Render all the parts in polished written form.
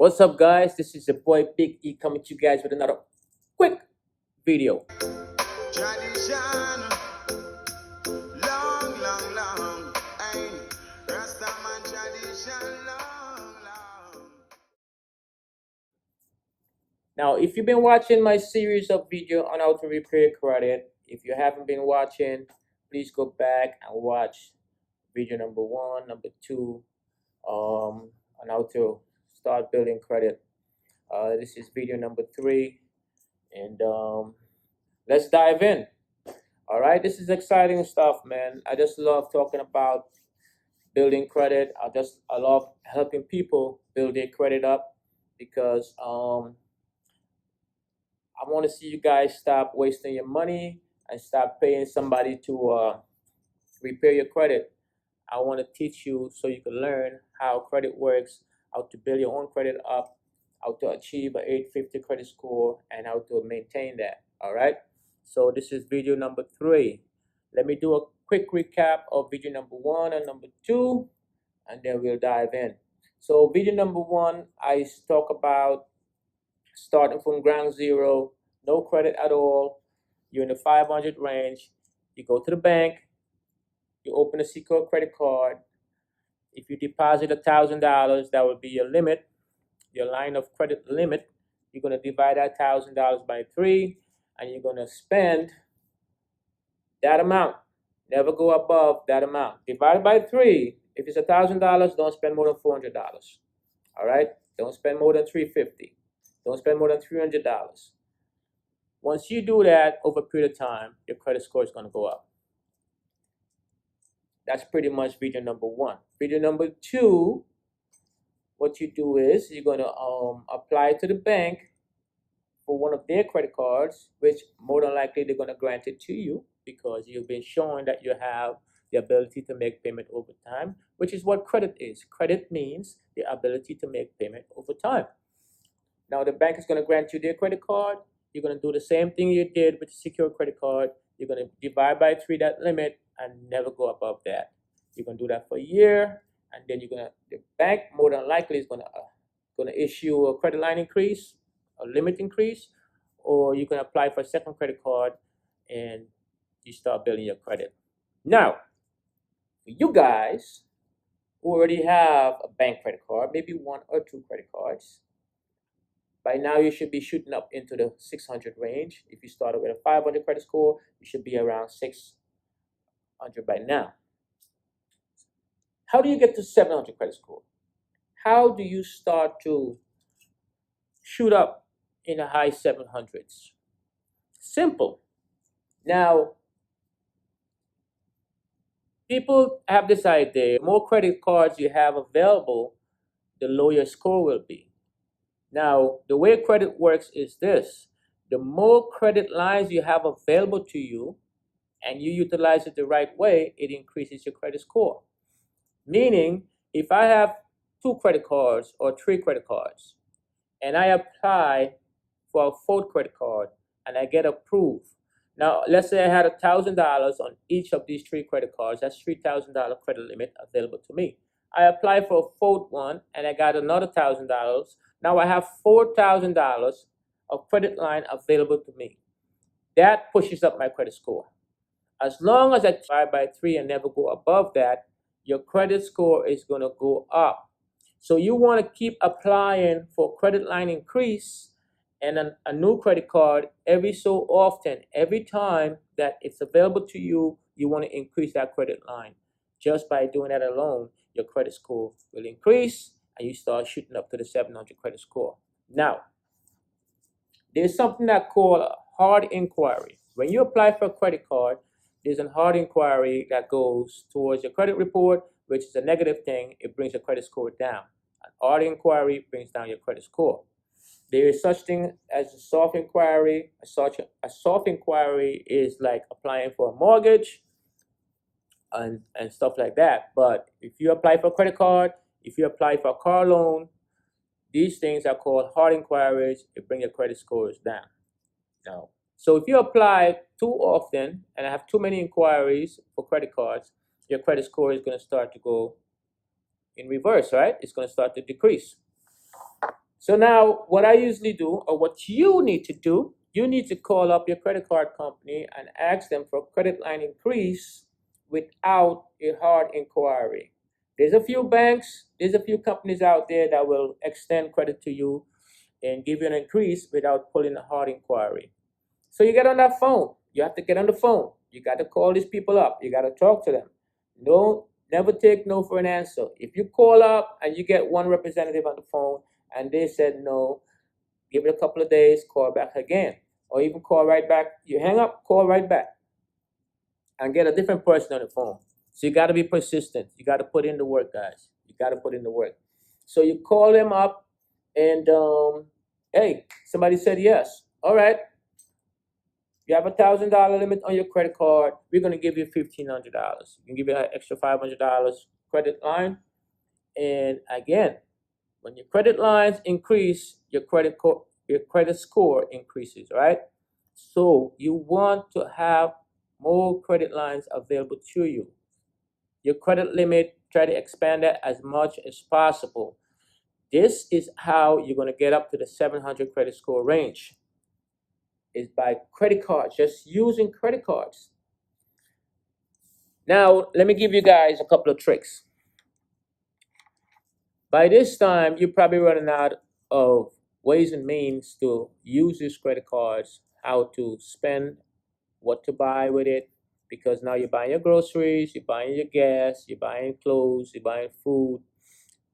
What's up, guys? This is your boy Big E coming to you guys with another quick video. Tradition, long, long, long. Ay, Rastaman tradition, long, long. Now, if you've been watching my series of video on how to repair credit, if you haven't been watching, please go back and watch video number 1, number 2, on how to start building credit. This is video number 3, and let's dive in. All right, this is exciting stuff, man. I just love talking about building credit. I love helping people build their credit up because I want to see you guys stop wasting your money and stop paying somebody to repair your credit. I want to teach you so you can learn how credit works, how to build your own credit up, how to achieve an 850 credit score, and how to maintain that. All right. So this is video number 3. Let me do a quick recap of video number 1 and number 2, and then we'll dive in. So video number 1, I talk about starting from ground zero, no credit at all. You're in the 500 range. You go to the bank. You open a secure credit card. If you deposit $1,000, that will be your limit, your line of credit limit. You're going to divide that $1,000 by 3, and you're going to spend that amount. Never go above that amount. Divided by 3. If it's $1,000, don't spend more than $400. All right? Don't spend more than $350. Don't spend more than $300. Once you do that over a period of time, your credit score is going to go up. That's pretty much video number 1. Video number 2, what you do is you're going to apply to the bank for one of their credit cards, which more than likely they're going to grant it to you because you've been showing that you have the ability to make payment over time, which is what credit is. Credit means the ability to make payment over time. Now the bank is going to grant you their credit card. You're going to do the same thing you did with the secure credit card. You're going to divide by 3 that limit and never go above that. You're going to do that for a year, and then the bank more than likely is going to issue a credit line increase, a limit increase, or you can apply for a second credit card and you start building your credit. Now, for you guys who already have a bank credit card, maybe 1 or 2 credit cards, by now you should be shooting up into the 600 range. If you started with a 500 credit score, you should be around 600 by now. How do you get to 700 credit score? How do you start to shoot up in the high 700s? Simple. Now, people have this idea, the more credit cards you have available, the lower your score will be. Now, the way credit works is this. The more credit lines you have available to you and you utilize it the right way, it increases your credit score. Meaning, if I have 2 credit cards or 3 credit cards and I apply for a 4th credit card and I get approved. Now, let's say I had $1,000 on each of these 3 credit cards. That's $3,000 credit limit available to me. I apply for a 4th one and I got another $1,000. Now I have $4,000 of credit line available to me. That pushes up my credit score. As long as I divide by 3 and never go above that, your credit score is going to go up. So you want to keep applying for credit line increase and a new credit card every so often. Every time that it's available to you, you want to increase that credit line. Just by doing that alone, your credit score will increase and you start shooting up to the 700 credit score. Now, there's something that called a hard inquiry. When you apply for a credit card, there's a hard inquiry that goes towards your credit report, which is a negative thing. It brings your credit score down. An hard inquiry brings down your credit score. There is such thing as a soft inquiry. A soft inquiry is like applying for a mortgage and stuff like that. But if you apply for a credit card, if you apply for a car loan, these things are called hard inquiries. It brings your credit scores down. Now, so if you apply too often and have too many inquiries for credit cards, your credit score is going to start to go in reverse, right? It's going to start to decrease. So now what I usually do, or what you need to do, you need to call up your credit card company and ask them for a credit line increase without a hard inquiry. There's a few banks, there's a few companies out there that will extend credit to you and give you an increase without pulling a hard inquiry. So you get on that phone. You have to get on the phone. You got to call these people up. You got to talk to them. No, never take no for an answer. If you call up and you get one representative on the phone and they said no, give it a couple of days, call back again. Or even call right back. You hang up, call right back and get a different person on the phone. So you got to be persistent. You got to put in the work, guys. You got to put in the work. So you call them up and, hey, somebody said yes. All right. You have $1,000 limit on your credit card. We're going to give you $1,500. We can give you an extra $500 credit line. And again, when your credit lines increase, your credit score increases, right? So you want to have more credit lines available to you. Your credit limit, try to expand that as much as possible. This is how you're going to get up to the 700 credit score range, is by credit cards, just using credit cards. Now, let me give you guys a couple of tricks. By this time, you're probably running out of ways and means to use these credit cards, how to spend, what to buy with it, because now you're buying your groceries, you're buying your gas, you're buying clothes, you're buying food,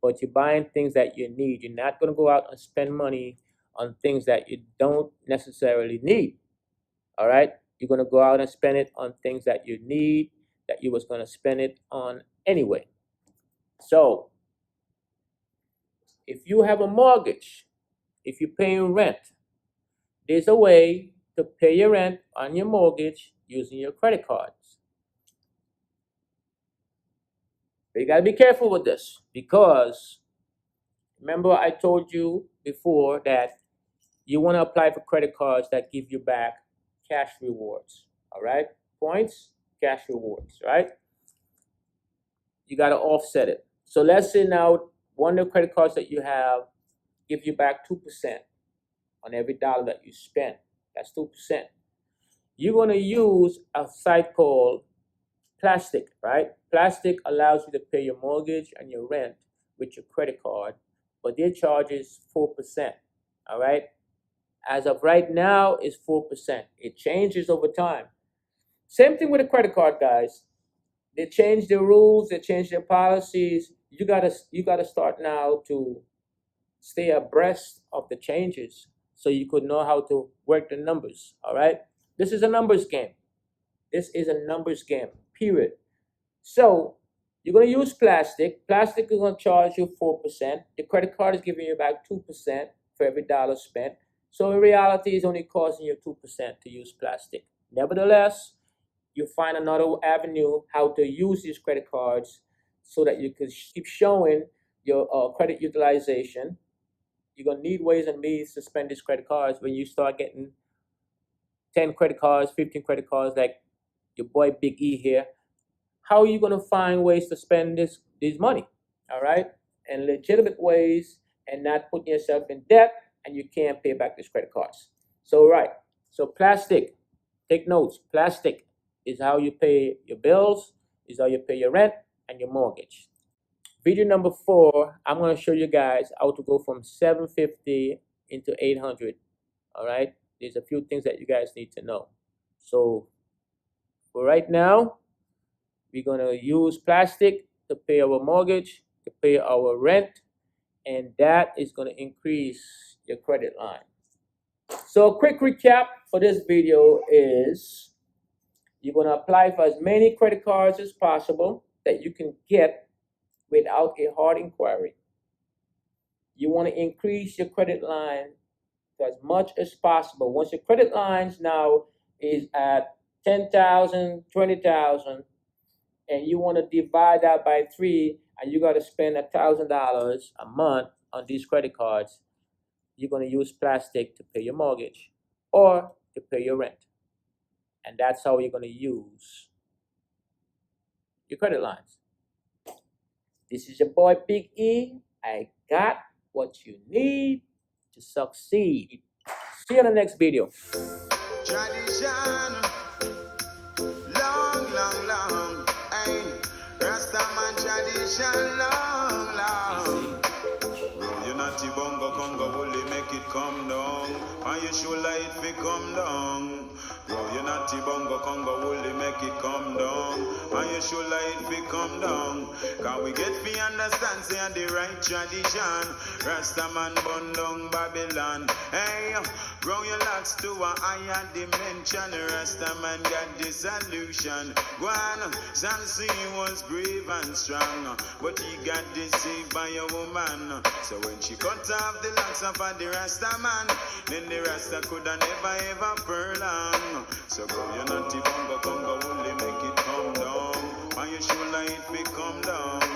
but you're buying things that you need. You're not going to go out and spend money on things that you don't necessarily need. All right? You're going to go out and spend it on things that you need, that you was going to spend it on anyway. So, if you have a mortgage, if you're paying rent, there's a way to pay your rent on your mortgage using your credit cards. But you got to be careful with this, because remember I told you before that you want to apply for credit cards that give you back cash rewards. All right? Points, cash rewards, right? You got to offset it. So let's say now one of the credit cards that you have give you back 2% on every dollar that you spend. That's 2%. You're going to use a site called Plastiq, right? Plastiq allows you to pay your mortgage and your rent with your credit card, but their charge is 4%. All right? As of right now, it's 4%. It changes over time. Same thing with a credit card, guys. They change their rules, they change their policies. You gotta start now to stay abreast of the changes so you could know how to work the numbers. All right? This is a numbers game. This is a numbers game, period. So you're gonna use Plastiq. Plastiq is gonna charge you 4%. The credit card is giving you back 2% for every dollar spent. So in reality, it's only costing you 2% to use Plastiq. Nevertheless, you find another avenue how to use these credit cards so that you can keep showing your credit utilization. You're going to need ways and means to spend these credit cards when you start getting 10 credit cards, 15 credit cards like your boy Big E here. How are you going to find ways to spend this money? All right? And legitimate ways, and not putting yourself in debt and you can't pay back these credit cards. So, right. So Plastiq, take notes. Plastiq is how you pay your bills, is how you pay your rent and your mortgage. Video number 4, I'm going to show you guys how to go from 750 into 800. All right? There's a few things that you guys need to know. So for right now, we're going to use Plastiq to pay our mortgage, to pay our rent, and that is going to increase your credit line. So a quick recap for this video is you're going to apply for as many credit cards as possible that you can get without a hard inquiry. You want to increase your credit line to as much as possible. Once your credit lines now is at 10,000, 20,000, and you want to divide that by 3, and you got to spend $1,000 a month on these credit cards, you're going to use Plastiq to pay your mortgage or to pay your rent. And that's how you're going to use your credit lines. This is your boy Big E. I got what you need. to succeed. See you in the next video. Tradition, long, long, long. Hey, Rastaman tradition, long, long. You natty bongo congo bully make it come down. And you should light fi come down. You natty bongo congo bully make it come down. And you should light fi come down. Can we get fi understand say the right tradition. Rastaman bun down Babylon. Hey, grow your locks to a higher dimension. Rastaman got the solution. Go on, Samson was brave and strong, but he got deceived by a woman. So when she cut off the locks of the Rasta man, then the Rasta coulda never ever prolong. So go you naughty bongo congo only make it come down, and you should let it come down.